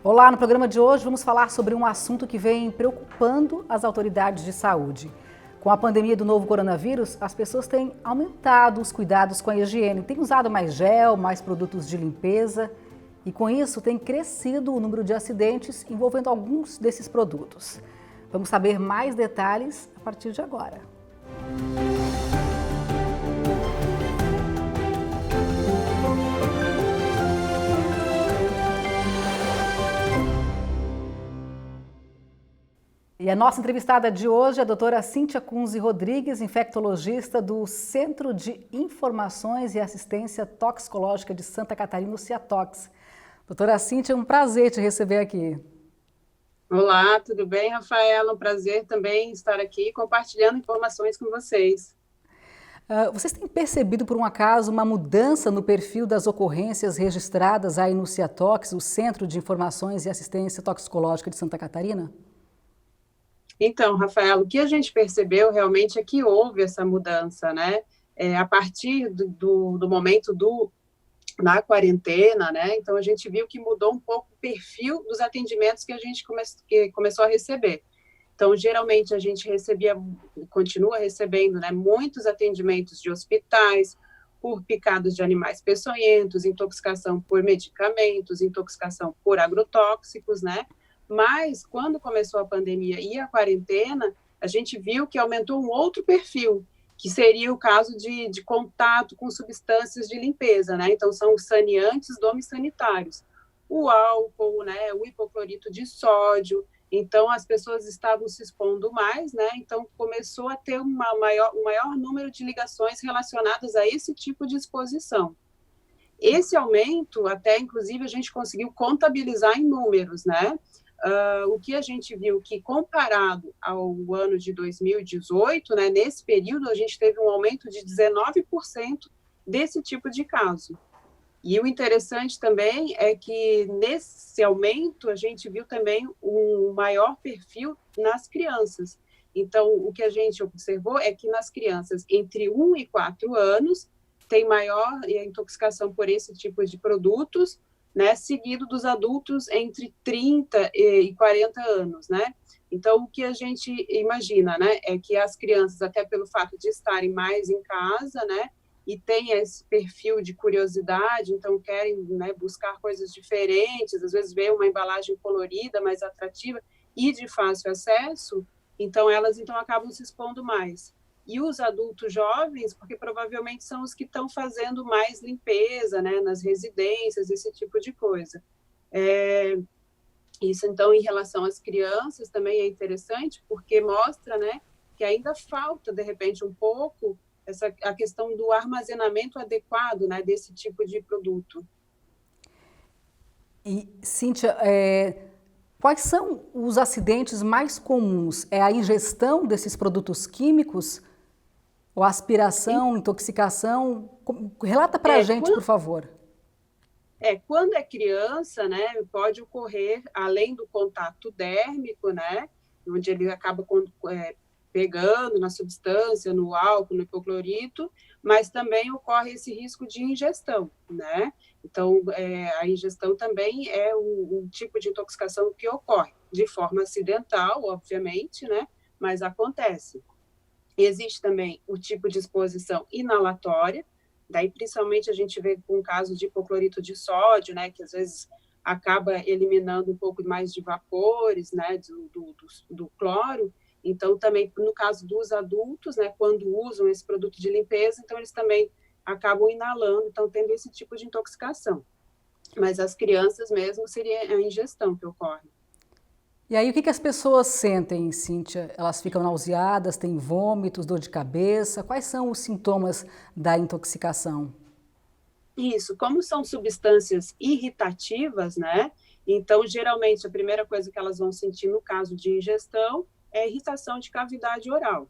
Olá, no programa de hoje vamos falar sobre um assunto que vem preocupando as autoridades de saúde. Com a pandemia do novo coronavírus, as pessoas têm aumentado os cuidados com a higiene, têm usado mais gel, mais produtos de limpeza e com isso tem crescido o número de acidentes envolvendo alguns desses produtos. Vamos saber mais detalhes a partir de agora. E a nossa entrevistada de hoje é a doutora Cíntia Kunze Rodrigues, infectologista do Centro de Informações e Assistência Toxicológica de Santa Catarina, o CIATOX. Doutora Cíntia, é um prazer te receber aqui. Olá, tudo bem, Rafaela? Um prazer também estar aqui compartilhando informações com vocês. Vocês têm percebido, por um acaso, uma mudança no perfil das ocorrências registradas aí no CIATOX, o Centro de Informações e Assistência Toxicológica de Santa Catarina? Então, Rafaela, o que a gente percebeu realmente é que houve essa mudança, né? A partir do momento na quarentena, né? Então, a gente viu que mudou um pouco o perfil dos atendimentos que a gente começou a receber. Então, geralmente, a gente continua recebendo, né, muitos atendimentos de hospitais por picadas de animais peçonhentos, intoxicação por medicamentos, intoxicação por agrotóxicos, né? Mas, quando começou a pandemia e a quarentena, a gente viu que aumentou um outro perfil, que seria o caso de contato com substâncias de limpeza, né? Então, são os saneantes domissanitários. O álcool, né? O hipoclorito de sódio. Então, as pessoas estavam se expondo mais, né? Então, começou a ter um maior número de ligações relacionadas a esse tipo de exposição. Esse aumento, até, inclusive, a gente conseguiu contabilizar em números, né? O que a gente viu que, comparado ao ano de 2018, né, nesse período, a gente teve um aumento de 19% desse tipo de caso. E o interessante também é que, nesse aumento, a gente viu também um maior perfil nas crianças. Então, o que a gente observou é que nas crianças entre 1 e 4 anos, tem maior intoxicação por esse tipo de produtos, né, seguido dos adultos entre 30 e 40 anos, né? Então, o que a gente imagina, né, é que as crianças, até pelo fato de estarem mais em casa, né, e tem esse perfil de curiosidade, então querem, né, buscar coisas diferentes, às vezes vê uma embalagem colorida, mais atrativa e de fácil acesso, então elas acabam se expondo mais. E os adultos jovens, porque provavelmente são os que estão fazendo mais limpeza, né, nas residências, esse tipo de coisa. Isso, então, em relação às crianças, também é interessante, porque mostra, né, que ainda falta, de repente, um pouco a questão do armazenamento adequado, né, desse tipo de produto. E, Cíntia, quais são os acidentes mais comuns? É a ingestão desses produtos químicos? Ou aspiração, intoxicação? Relata para a gente, por favor. Quando é criança, né, pode ocorrer, além do contato dérmico, né, onde ele acaba pegando na substância, no álcool, no hipoclorito, mas também ocorre esse risco de ingestão, né? Então, a ingestão também é um tipo de intoxicação que ocorre de forma acidental, obviamente, né? Mas acontece. Existe também o tipo de exposição inalatória, daí principalmente a gente vê com o caso de hipoclorito de sódio, né, que às vezes acaba eliminando um pouco mais de vapores, né, do cloro. Então, também no caso dos adultos, né, quando usam esse produto de limpeza, então eles também acabam inalando, então tendo esse tipo de intoxicação. Mas as crianças mesmo seria a ingestão que ocorre. E aí, o que as pessoas sentem, Cíntia? Elas ficam nauseadas, têm vômitos, dor de cabeça? Quais são os sintomas da intoxicação? Isso, como são substâncias irritativas, né? Então, geralmente, a primeira coisa que elas vão sentir no caso de ingestão é irritação de cavidade oral.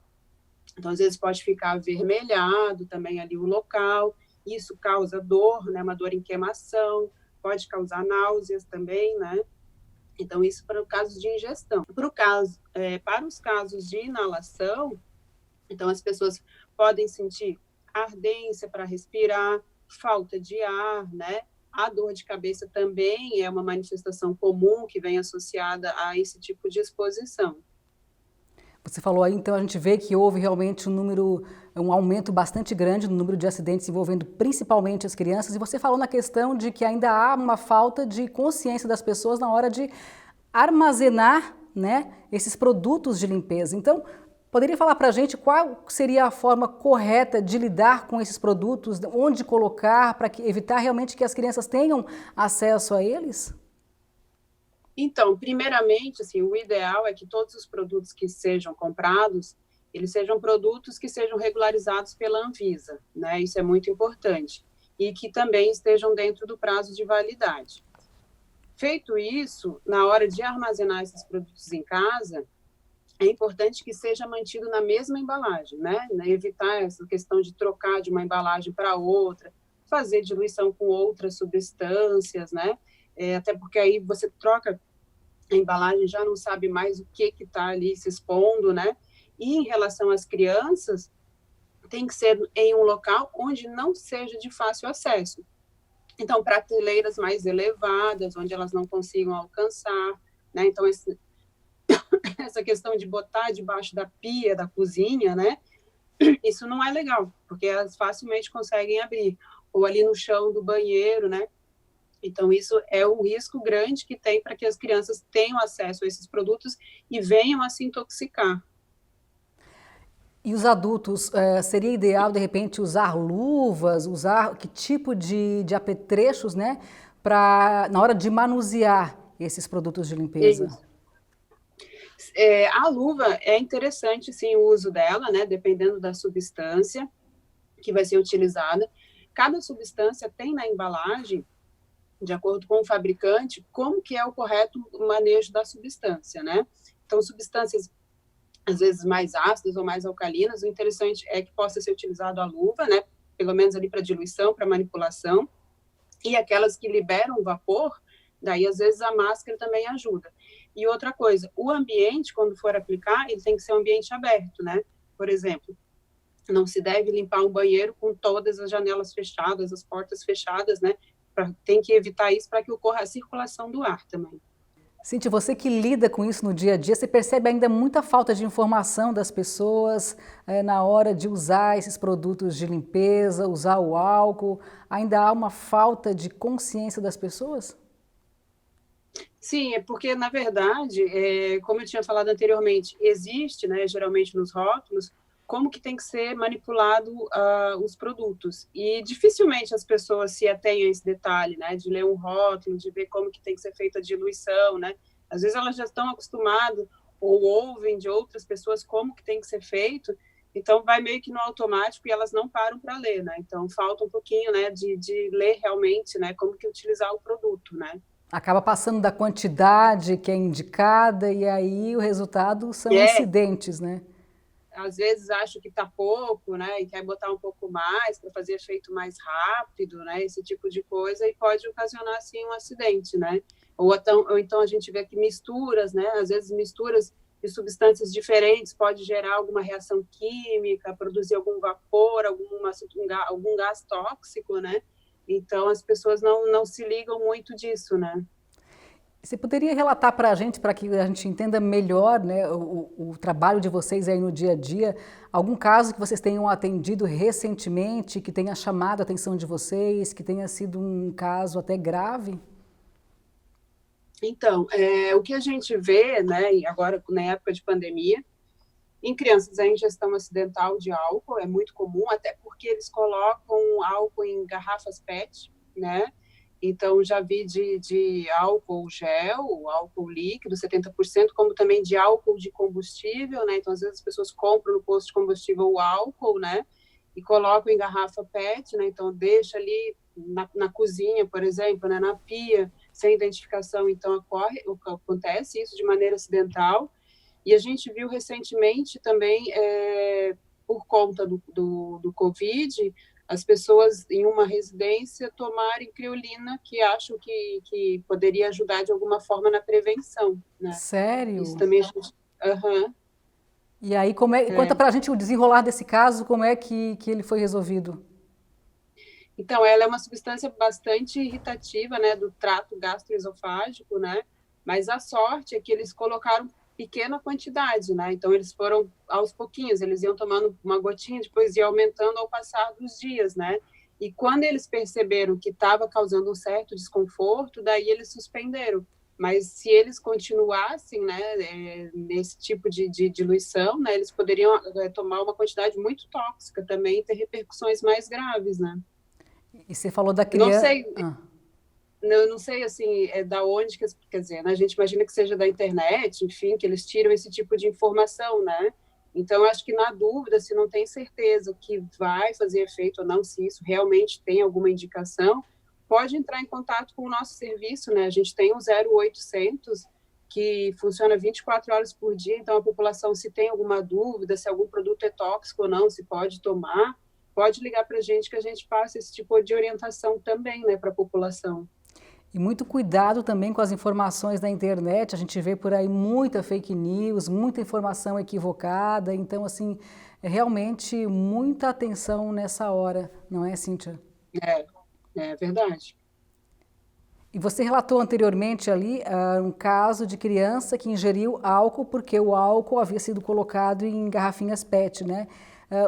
Então, às vezes pode ficar avermelhado também ali o local, isso causa dor, né? Uma dor em queimação, pode causar náuseas também, né? Então, isso para o caso de ingestão. Para os casos de inalação, então as pessoas podem sentir ardência para respirar, falta de ar, né? A dor de cabeça também é uma manifestação comum que vem associada a esse tipo de exposição. Você falou aí, então a gente vê que houve realmente um aumento bastante grande no número de acidentes envolvendo principalmente as crianças, e você falou na questão de que ainda há uma falta de consciência das pessoas na hora de armazenar, né, esses produtos de limpeza. Então, poderia falar para a gente qual seria a forma correta de lidar com esses produtos, onde colocar, para evitar realmente que as crianças tenham acesso a eles? Então, primeiramente, assim, o ideal é que todos os produtos que sejam comprados, eles sejam produtos que sejam regularizados pela Anvisa, né? Isso é muito importante. E que também estejam dentro do prazo de validade. Feito isso, na hora de armazenar esses produtos em casa, é importante que seja mantido na mesma embalagem, né? Evitar essa questão de trocar de uma embalagem para outra, fazer diluição com outras substâncias, né? Até porque aí você troca a embalagem, já não sabe mais o que está ali se expondo, né? E em relação às crianças, tem que ser em um local onde não seja de fácil acesso. Então, prateleiras mais elevadas, onde elas não consigam alcançar, né? Então, essa questão de botar debaixo da pia da cozinha, né? Isso não é legal, porque elas facilmente conseguem abrir. Ou ali no chão do banheiro, né? Então, isso é um risco grande que tem para que as crianças tenham acesso a esses produtos e venham a se intoxicar. E os adultos, seria ideal, de repente, usar luvas, usar que tipo de apetrechos, né, na hora de manusear esses produtos de limpeza? Isso. A luva é interessante, sim, o uso dela, né, dependendo da substância que vai ser utilizada. Cada substância tem na embalagem, de acordo com o fabricante, como que é o correto manejo da substância, né? Então, substâncias, às vezes, mais ácidas ou mais alcalinas, o interessante é que possa ser utilizado a luva, né? Pelo menos ali para diluição, para manipulação, e aquelas que liberam vapor, daí, às vezes, a máscara também ajuda. E outra coisa, o ambiente, quando for aplicar, ele tem que ser um ambiente aberto, né? Por exemplo, não se deve limpar um banheiro com todas as janelas fechadas, as portas fechadas, né? Tem que evitar isso para que ocorra a circulação do ar também. Cintia, você que lida com isso no dia a dia, você percebe ainda muita falta de informação das pessoas na hora de usar esses produtos de limpeza, usar o álcool? Ainda há uma falta de consciência das pessoas? Sim, é porque, na verdade, como eu tinha falado anteriormente, existe, né, geralmente nos rótulos, como que tem que ser manipulado os produtos. E dificilmente as pessoas se atêm a esse detalhe, né, de ler um rótulo, de ver como que tem que ser feita a diluição, né. Às vezes elas já estão acostumadas ou ouvem de outras pessoas como que tem que ser feito, então vai meio que no automático e elas não param para ler, né. Então falta um pouquinho, né, de ler realmente, né, como que utilizar o produto, né. Acaba passando da quantidade que é indicada e aí o resultado são É, incidentes, né? às vezes acho que está pouco, né, e quer botar um pouco mais para fazer efeito mais rápido, né, esse tipo de coisa, e pode ocasionar, assim, um acidente, né. Ou então a gente vê que misturas, né, às vezes misturas de substâncias diferentes pode gerar alguma reação química, produzir algum vapor, algum gás tóxico, né, então as pessoas não se ligam muito disso, né. Você poderia relatar para a gente, para que a gente entenda melhor, né, o trabalho de vocês aí no dia a dia, algum caso que vocês tenham atendido recentemente, que tenha chamado a atenção de vocês, que tenha sido um caso até grave? Então, o que a gente vê, né, e agora na época de pandemia, em crianças a ingestão acidental de álcool é muito comum, até porque eles colocam álcool em garrafas PET, né, então já vi de álcool gel, álcool líquido, 70%, como também de álcool de combustível, né, então às vezes as pessoas compram no posto de combustível o álcool, né, e colocam em garrafa PET, né, então deixa ali na cozinha, por exemplo, né, na pia, sem identificação, então acontece isso de maneira acidental. E a gente viu recentemente também, por conta do Covid, as pessoas em uma residência tomarem criolina, que acham que poderia ajudar de alguma forma na prevenção, né? Isso Sério? também a gente... Aham. E aí, conta pra gente o desenrolar desse caso, como é que ele foi resolvido? Então, ela é uma substância bastante irritativa, né, do trato gastroesofágico, né, mas a sorte é que eles colocaram pequena quantidade, né, então eles foram aos pouquinhos, eles iam tomando uma gotinha, depois ia aumentando ao passar dos dias, né, e quando eles perceberam que estava causando um certo desconforto, daí eles suspenderam. Mas se eles continuassem, né, nesse tipo de diluição, né, eles poderiam tomar uma quantidade muito tóxica também e ter repercussões mais graves, né. E você falou da Não criança. sei, eu não sei assim, da onde que, quer dizer, né, a gente imagina que seja da internet, enfim, que eles tiram esse tipo de informação, né? Então, acho que na dúvida, se não tem certeza que vai fazer efeito ou não, se isso realmente tem alguma indicação, pode entrar em contato com o nosso serviço, né? A gente tem o 0800 que funciona 24 horas por dia, então a população, se tem alguma dúvida, se algum produto é tóxico ou não, se pode tomar, pode ligar para a gente que a gente passa esse tipo de orientação também, né, para a população. E muito cuidado também com as informações da internet. A gente vê por aí muita fake news, muita informação equivocada. Então, assim, realmente muita atenção nessa hora, não é, Cíntia? É, é verdade. E você relatou anteriormente ali um caso de criança que ingeriu álcool porque o álcool havia sido colocado em garrafinhas PET, né?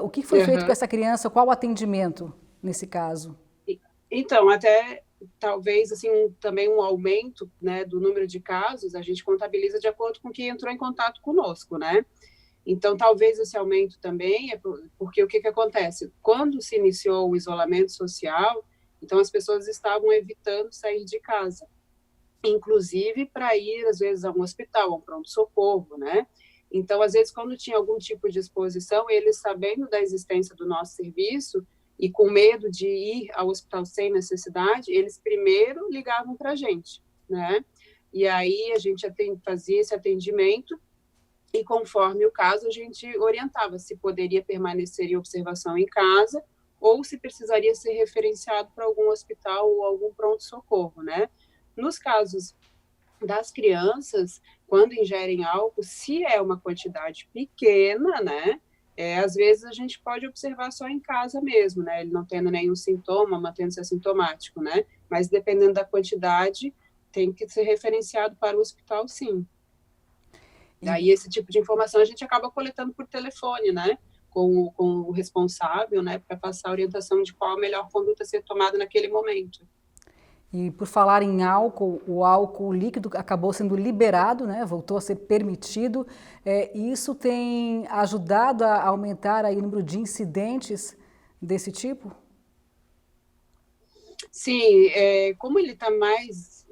O que foi feito com Uhum. essa criança? Qual o atendimento nesse caso? Então, até talvez assim também um aumento, né, do número de casos, a gente contabiliza de acordo com quem entrou em contato conosco, né? Então, talvez esse aumento também é porque o que que acontece? Quando se iniciou o isolamento social, então as pessoas estavam evitando sair de casa, inclusive para ir, às vezes, a um hospital, a um pronto-socorro, né? Então, às vezes, quando tinha algum tipo de exposição, eles, sabendo da existência do nosso serviço e com medo de ir ao hospital sem necessidade, eles primeiro ligavam para a gente, né? E aí a gente fazia esse atendimento e, conforme o caso, a gente orientava se poderia permanecer em observação em casa ou se precisaria ser referenciado para algum hospital ou algum pronto-socorro, né? Nos casos das crianças, quando ingerem álcool, se é uma quantidade pequena, né, às vezes a gente pode observar só em casa mesmo, né, ele não tendo nenhum sintoma, mantendo-se assintomático, né, mas dependendo da quantidade, tem que ser referenciado para o hospital, sim. E, Daí esse tipo de informação a gente acaba coletando por telefone, né, com o responsável, né, para passar a orientação de qual a melhor conduta a ser tomada naquele momento. e por falar em álcool, o álcool líquido acabou sendo liberado, né? Voltou a ser permitido. E isso tem ajudado a aumentar aí o número de incidentes desse tipo? Sim, como ele está mais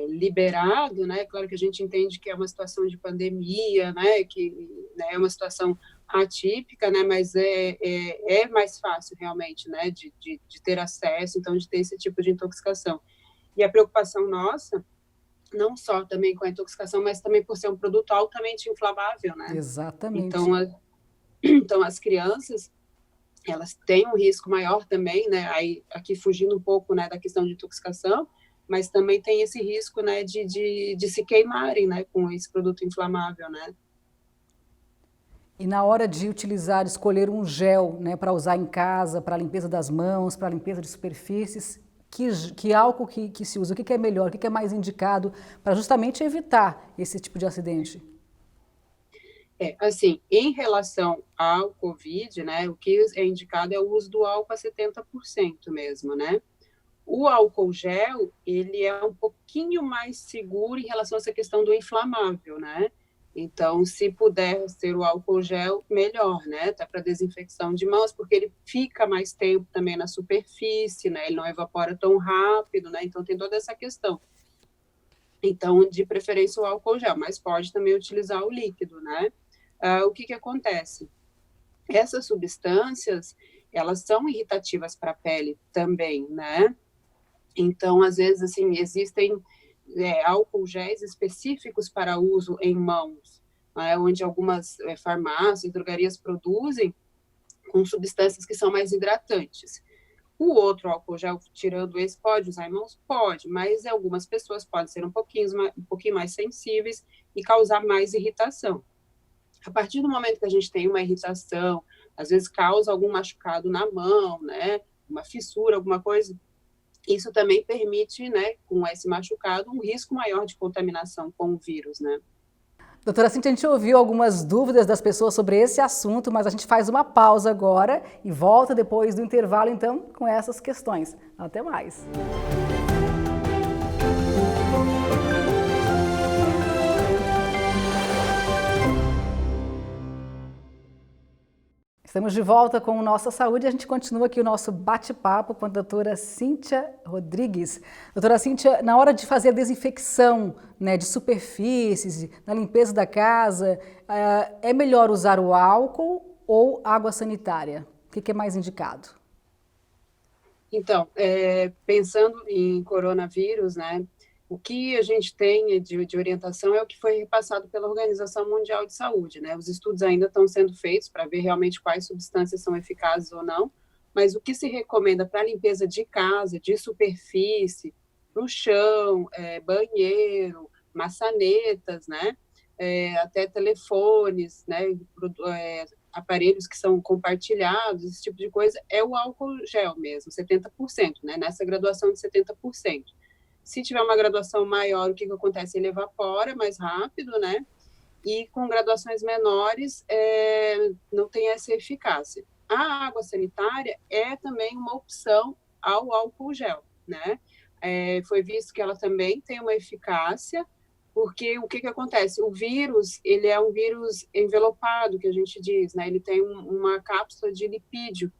liberado, né? Claro que a gente entende que é uma situação de pandemia, né? Que, né, é uma situação atípica, né? Mas é mais fácil realmente, né? De ter acesso, então de ter esse tipo de intoxicação. E a preocupação nossa, não só também com a intoxicação, mas também por ser um produto altamente inflamável, né? Exatamente. Então, então as crianças elas têm um risco maior também, né, aí, aqui fugindo um pouco, né, da questão de intoxicação, mas também tem esse risco, né, de se queimarem, né, com esse produto inflamável, né. E na hora de utilizar, escolher um gel, né, para usar em casa, para limpeza das mãos, para limpeza de superfícies, que álcool que se usa? O que é melhor? O que é mais indicado para justamente evitar esse tipo de acidente? Assim, em relação ao Covid, né, o que é indicado é o uso do álcool a 70% mesmo, né. O álcool gel, ele é um pouquinho mais seguro em relação a essa questão do inflamável, né? Então, se puder ser o álcool gel, melhor, né? Até para desinfecção de mãos, porque ele fica mais tempo também na superfície, né? Ele não evapora tão rápido, né? Então, tem toda essa questão. Então, de preferência, o álcool gel, mas pode também utilizar o líquido, né? O que acontece? Essas substâncias, elas são irritativas para a pele também, né? Então, às vezes, assim, existem álcool géis específicos para uso em mãos, né, onde algumas farmácias, drogarias produzem com substâncias que são mais hidratantes. O outro álcool gel, tirando esse, pode usar em mãos? Pode, mas algumas pessoas podem ser um pouquinho mais sensíveis e causar mais irritação. A partir do momento que a gente tem uma irritação, às vezes causa algum machucado na mão, né? uma fissura, alguma coisa, isso também permite, né, com esse machucado, um risco maior de contaminação com o vírus, né? Doutora Cíntia, a gente ouviu algumas dúvidas das pessoas sobre esse assunto, mas a gente faz uma pausa agora e volta depois do intervalo, então, com essas questões. Até mais. Estamos de volta com o Nossa Saúde e a gente continua aqui o nosso bate-papo com a doutora Cíntia Rodrigues. Doutora Cíntia, na hora de fazer a desinfecção, né, de superfícies, na limpeza da casa, é melhor usar o álcool ou água sanitária? O que é mais indicado? Então, pensando em coronavírus, né, o que a gente tem de orientação é o que foi repassado pela Organização Mundial de Saúde, né? Os estudos ainda estão sendo feitos para ver realmente quais substâncias são eficazes ou não, mas o que se recomenda para limpeza de casa, de superfície, no chão, banheiro, maçanetas, né? Até telefones, né? Aparelhos que são compartilhados, esse tipo de coisa, é o álcool gel mesmo, 70%, né? Nessa graduação de 70%. Se tiver uma graduação maior, o que acontece? Ele evapora mais rápido, né? E com graduações menores, não tem essa eficácia. A água sanitária é também uma opção ao álcool gel, né? Foi visto que ela também tem uma eficácia, porque o que acontece? O vírus, ele é um vírus envelopado, que a gente diz, né? Ele tem uma cápsula de lipídio.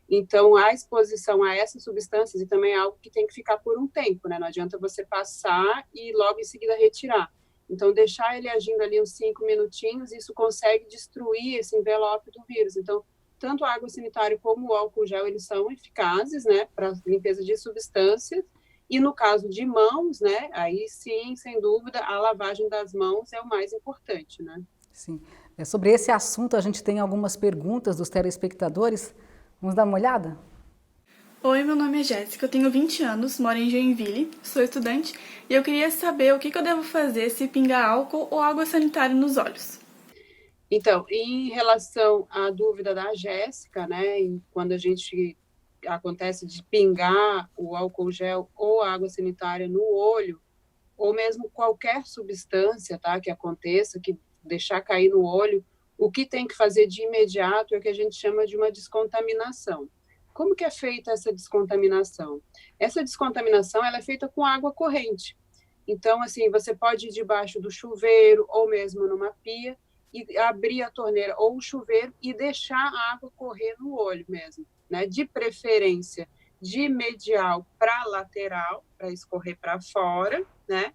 Então, a exposição a essas substâncias e também é algo que tem que ficar por um tempo, né? Não adianta você passar e logo em seguida retirar. Então, deixar ele agindo ali uns 5 minutinhos, isso consegue destruir esse envelope do vírus. Então, tanto a água sanitária como o álcool gel, eles são eficazes, né, para limpeza de substâncias. E no caso de mãos, né, aí sim, sem dúvida, a lavagem das mãos é o mais importante, né? Sim. Sobre esse assunto, a gente tem algumas perguntas dos telespectadores. Vamos dar uma olhada? Oi, meu nome é Jéssica, eu tenho 20 anos, moro em Joinville, sou estudante e eu queria saber o que eu devo fazer se pingar álcool ou água sanitária nos olhos. Então, em relação à dúvida da Jéssica, né, quando a gente acontece de pingar o álcool gel ou a água sanitária no olho, ou mesmo qualquer substância, tá, que aconteça, que deixar cair no olho, o que tem que fazer de imediato é o que a gente chama de uma descontaminação. Como que é feita essa descontaminação? Essa descontaminação, ela é feita com água corrente. Então, assim, você pode ir debaixo do chuveiro ou mesmo numa pia e abrir a torneira ou o chuveiro e deixar a água correr no olho mesmo, né? De preferência de medial para lateral, para escorrer para fora, né?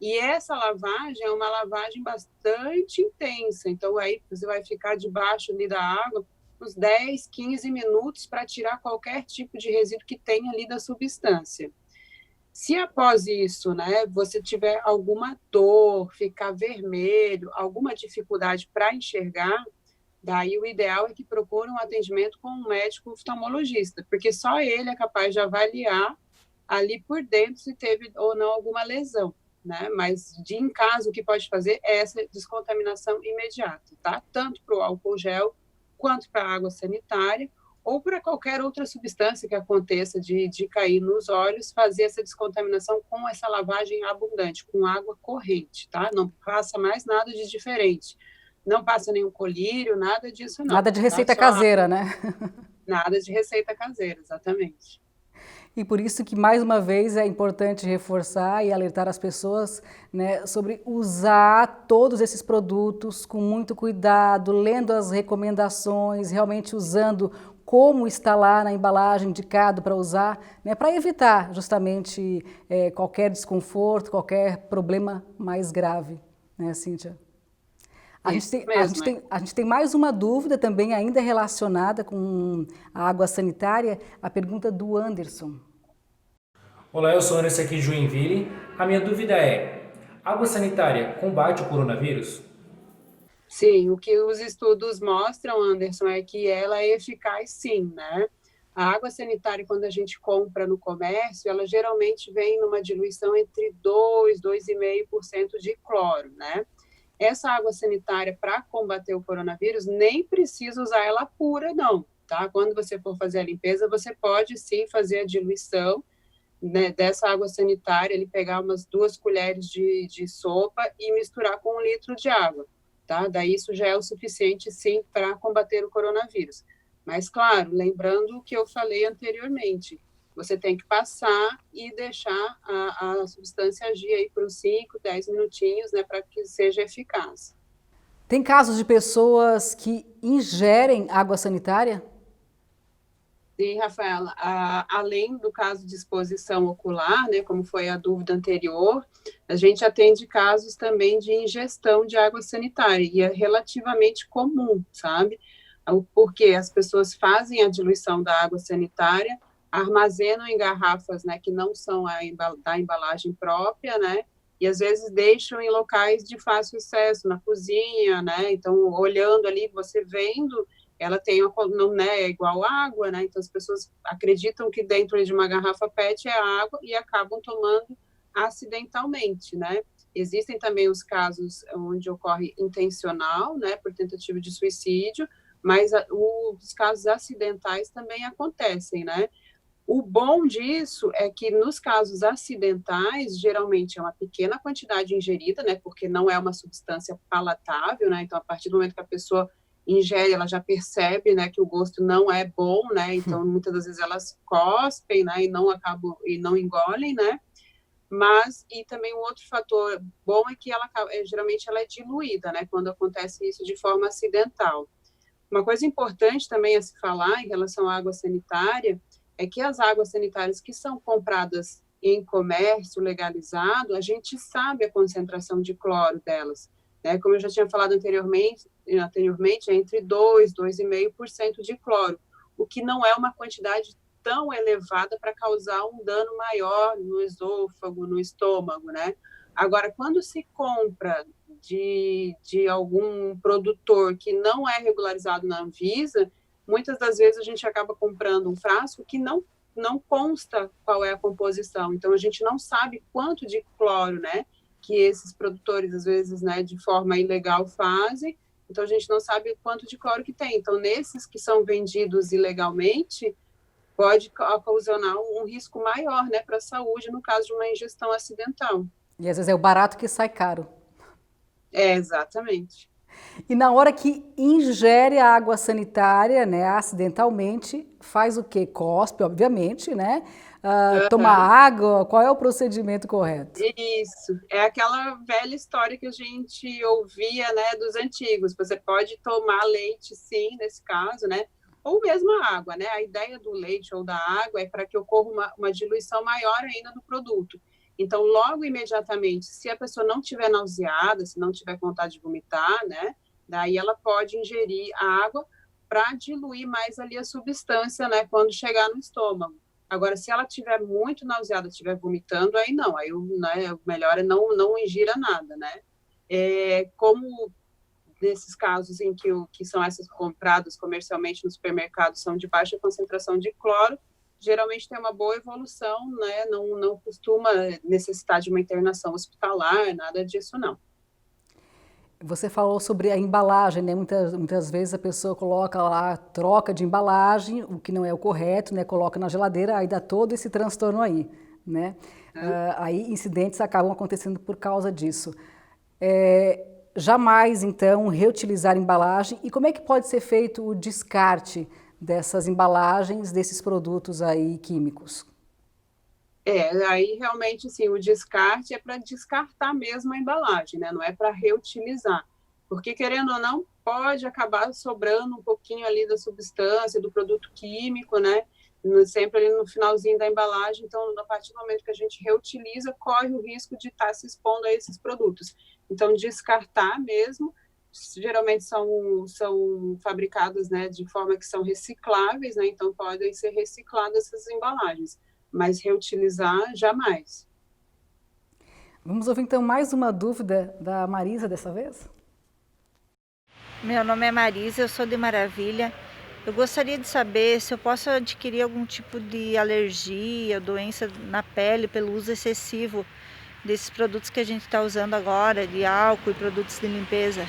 E essa lavagem é uma lavagem bastante intensa, então aí você vai ficar debaixo ali da água uns 10, 15 minutos para tirar qualquer tipo de resíduo que tenha ali da substância. Se após isso, né, você tiver alguma dor, ficar vermelho, alguma dificuldade para enxergar, daí o ideal é que procure um atendimento com um médico oftalmologista, porque só ele é capaz de avaliar ali por dentro se teve ou não alguma lesão, né? Mas em caso o que pode fazer é essa descontaminação imediata, tá? Tanto para o álcool gel quanto para a água sanitária, ou para qualquer outra substância que aconteça de cair nos olhos, fazer essa descontaminação com essa lavagem abundante, com água corrente, tá? Não passa mais nada de diferente. Não passa nenhum colírio, nada disso não. Nada de receita tá? caseira, né? Nada de receita caseira, exatamente. E por isso que, mais uma vez, é importante reforçar e alertar as pessoas, né, sobre usar todos esses produtos com muito cuidado, lendo as recomendações, realmente usando como está lá na embalagem indicado para usar, né, para evitar justamente qualquer desconforto, qualquer problema mais grave, né, Cíntia? A gente tem mais uma dúvida também ainda relacionada com a água sanitária, a pergunta do Anderson. Olá, eu sou Anderson aqui de Joinville. A minha dúvida é, água sanitária combate o coronavírus? Sim, o que os estudos mostram, Anderson, é que ela é eficaz sim, né? A água sanitária, quando a gente compra no comércio, ela geralmente vem numa diluição entre 2, 2,5% de cloro, né? Essa água sanitária, para combater o coronavírus, nem precisa usar ela pura, não, tá? Quando você for fazer a limpeza, você pode sim fazer a diluição, né, dessa água sanitária, ele pegar umas 2 colheres de sopa e misturar com 1 litro de água, tá? Daí isso já é o suficiente, sim, para combater o coronavírus. Mas, claro, lembrando o que eu falei anteriormente, você tem que passar e deixar a substância agir aí por uns 5, 10 minutinhos, né, para que seja eficaz. Tem casos de pessoas que ingerem água sanitária? Sim, Rafaela, além do caso de exposição ocular, né, como foi a dúvida anterior, a gente atende casos também de ingestão de água sanitária, e é relativamente comum, sabe? Porque as pessoas fazem a diluição da água sanitária, armazenam em garrafas, né, que não são da embalagem própria, né, e às vezes deixam em locais de fácil acesso, na cozinha, né, então olhando ali, você vendo, ela tem, não, né, é igual água, né, então as pessoas acreditam que dentro de uma garrafa PET é água e acabam tomando acidentalmente, né. Existem também os casos onde ocorre intencional, né, por tentativa de suicídio, mas os casos acidentais também acontecem, né. O bom disso é que nos casos acidentais, geralmente é uma pequena quantidade ingerida, né, porque não é uma substância palatável, né, então a partir do momento que a pessoa ingere, ela já percebe, né, que o gosto não é bom, né, então muitas das vezes elas cospem, né, e não engolem, né, mas, e também um outro fator bom é que geralmente ela é diluída, né, quando acontece isso de forma acidental. Uma coisa importante também a se falar em relação à água sanitária é que as águas sanitárias que são compradas em comércio legalizado, a gente sabe a concentração de cloro delas, né? Como eu já tinha falado anteriormente é entre 2, 2,5% de cloro, o que não é uma quantidade tão elevada para causar um dano maior no esôfago, no estômago, né? Agora, quando se compra de algum produtor que não é regularizado na Anvisa, muitas das vezes a gente acaba comprando um frasco que não consta qual é a composição, então a gente não sabe quanto de cloro, né, que esses produtores, às vezes, né, de forma ilegal fazem, então a gente não sabe quanto de cloro que tem. Então, nesses que são vendidos ilegalmente, pode ocasionar um risco maior, né, para a saúde, no caso de uma ingestão acidental. E às vezes é o barato que sai caro. É, exatamente. E na hora que ingere a água sanitária, né, acidentalmente, faz o quê? Cospe, obviamente, né? Toma água, qual é o procedimento correto? Isso, é aquela velha história que a gente ouvia, né, dos antigos. Você pode tomar leite, sim, nesse caso, né, ou mesmo a água, né? A ideia do leite ou da água é para que ocorra uma diluição maior ainda do produto. Então, logo imediatamente, se a pessoa não estiver nauseada, se não tiver vontade de vomitar, né, daí ela pode ingerir a água para diluir mais ali a substância, né, quando chegar no estômago. Agora, se ela estiver muito nauseada, estiver vomitando, aí não, aí né, o melhor é não ingira nada, né. Como nesses casos em que são essas compradas comercialmente no supermercado são de baixa concentração de cloro, geralmente tem uma boa evolução, né? Não costuma necessitar de uma internação hospitalar, nada disso não. Você falou sobre a embalagem, né? Muitas vezes a pessoa coloca lá, troca de embalagem, o que não é o correto, né? Coloca na geladeira, aí dá todo esse transtorno aí, né? Aí incidentes acabam acontecendo por causa disso. Jamais, então, reutilizar embalagem. E como é que pode ser feito o descarte dessas embalagens, desses produtos aí químicos? Aí realmente, assim, o descarte é para descartar mesmo a embalagem, né? Não é para reutilizar. Porque, querendo ou não, pode acabar sobrando um pouquinho ali da substância, do produto químico, né? Sempre ali no finalzinho da embalagem. Então, a partir do momento que a gente reutiliza, corre o risco de estar se expondo a esses produtos. Então, descartar mesmo, geralmente são fabricadas, né, de forma que são recicláveis, né, então podem ser recicladas essas embalagens, mas reutilizar, jamais. Vamos ouvir então mais uma dúvida da Marisa dessa vez? Meu nome é Marisa, eu sou de Maravilha. Eu gostaria de saber se eu posso adquirir algum tipo de alergia, doença na pele pelo uso excessivo desses produtos que a gente está usando agora, de álcool e produtos de limpeza.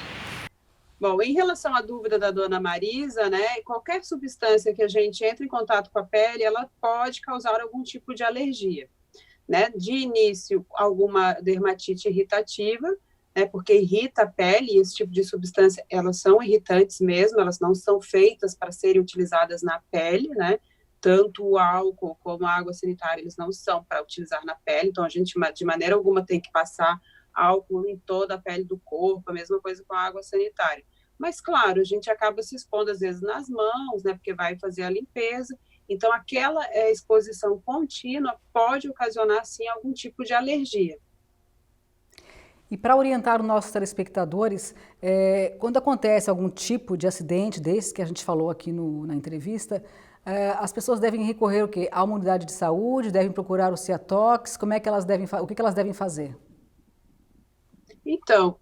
Bom, em relação à dúvida da dona Marisa, né, qualquer substância que a gente entra em contato com a pele, ela pode causar algum tipo de alergia, né? De início, alguma dermatite irritativa, né, porque irrita a pele, e esse tipo de substância, elas são irritantes mesmo, elas não são feitas para serem utilizadas na pele, né? Tanto o álcool como a água sanitária, eles não são para utilizar na pele, então a gente, de maneira alguma, tem que passar álcool em toda a pele do corpo, a mesma coisa com a água sanitária. Mas, claro, a gente acaba se expondo, às vezes, nas mãos, né, porque vai fazer a limpeza. Então, aquela exposição contínua pode ocasionar, sim, algum tipo de alergia. E para orientar os nossos telespectadores, quando acontece algum tipo de acidente desse que a gente falou aqui na entrevista, as pessoas devem recorrer o quê? A uma unidade de saúde, devem procurar o Ciatox, o que elas devem fazer? Então,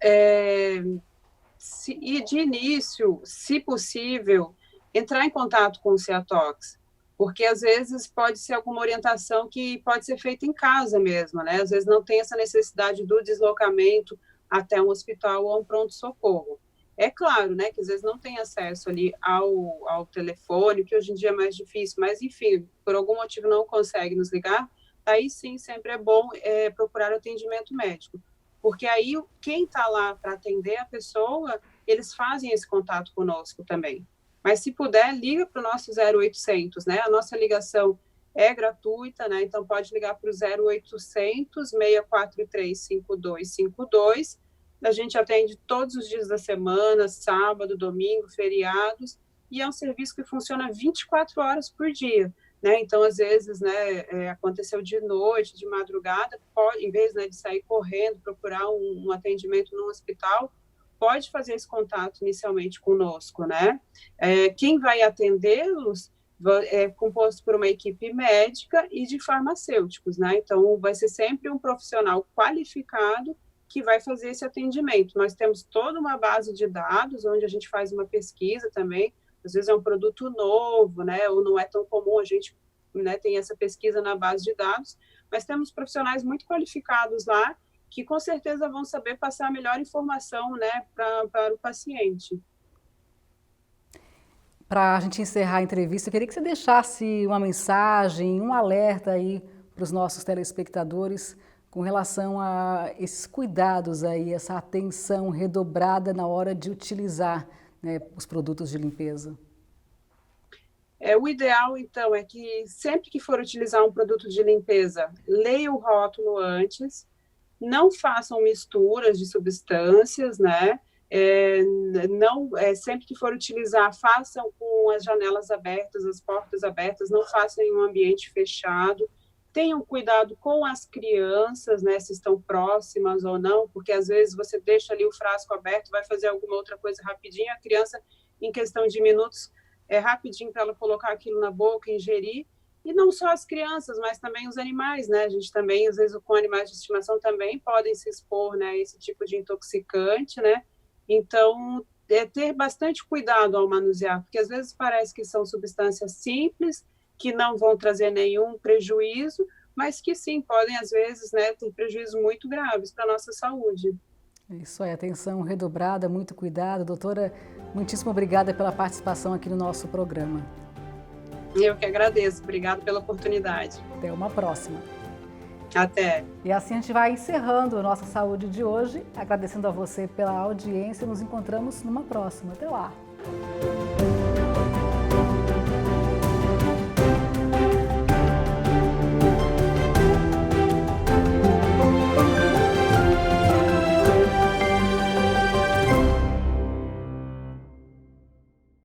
de início, se possível, entrar em contato com o Ciatox, porque às vezes pode ser alguma orientação que pode ser feita em casa mesmo, né? Às vezes não tem essa necessidade do deslocamento até um hospital ou a um pronto-socorro. É claro, né, que às vezes não tem acesso ali ao telefone, que hoje em dia é mais difícil, mas enfim, por algum motivo não consegue nos ligar, aí sim sempre é bom procurar atendimento médico. Porque aí quem está lá para atender a pessoa, eles fazem esse contato conosco também. Mas se puder, liga para o nosso 0800, né? A nossa ligação é gratuita, né? Então pode ligar para o 0800 643 5252. A gente atende todos os dias da semana, sábado, domingo, feriados, e é um serviço que funciona 24 horas por dia. Né? Então, às vezes, né, aconteceu de noite, de madrugada, em vez, né, de sair correndo, procurar um atendimento no hospital, pode fazer esse contato inicialmente conosco, né? Quem vai atendê-los é composto por uma equipe médica e de farmacêuticos, né? Então, vai ser sempre um profissional qualificado que vai fazer esse atendimento. Nós temos toda uma base de dados, onde a gente faz uma pesquisa também. Às vezes é um produto novo, né, ou não é tão comum, a gente, né, tem essa pesquisa na base de dados, mas temos profissionais muito qualificados lá, que com certeza vão saber passar a melhor informação, né, para o paciente. Para a gente encerrar a entrevista, eu queria que você deixasse uma mensagem, um alerta aí para os nossos telespectadores com relação a esses cuidados aí, essa atenção redobrada na hora de utilizar, né, os produtos de limpeza. O ideal, então, é que sempre que for utilizar um produto de limpeza, leia o rótulo antes, não façam misturas de substâncias, né? Sempre que for utilizar, façam com as janelas abertas, as portas abertas, não façam em um ambiente fechado. Tenham cuidado com as crianças, né, se estão próximas ou não, porque às vezes você deixa ali o frasco aberto, vai fazer alguma outra coisa rapidinho, a criança, em questão de minutos, rapidinho para ela colocar aquilo na boca, ingerir, e não só as crianças, mas também os animais, né, a gente também, às vezes, com animais de estimação também podem se expor, né, a esse tipo de intoxicante, né, então, ter bastante cuidado ao manusear, porque às vezes parece que são substâncias simples, que não vão trazer nenhum prejuízo, mas que sim, podem às vezes, né, ter prejuízos muito graves para a nossa saúde. Isso aí, atenção redobrada, muito cuidado. Doutora, muitíssimo obrigada pela participação aqui no nosso programa. Eu que agradeço, obrigada pela oportunidade. Até uma próxima. Até. E assim a gente vai encerrando a nossa saúde de hoje, agradecendo a você pela audiência. Nos encontramos numa próxima. Até lá.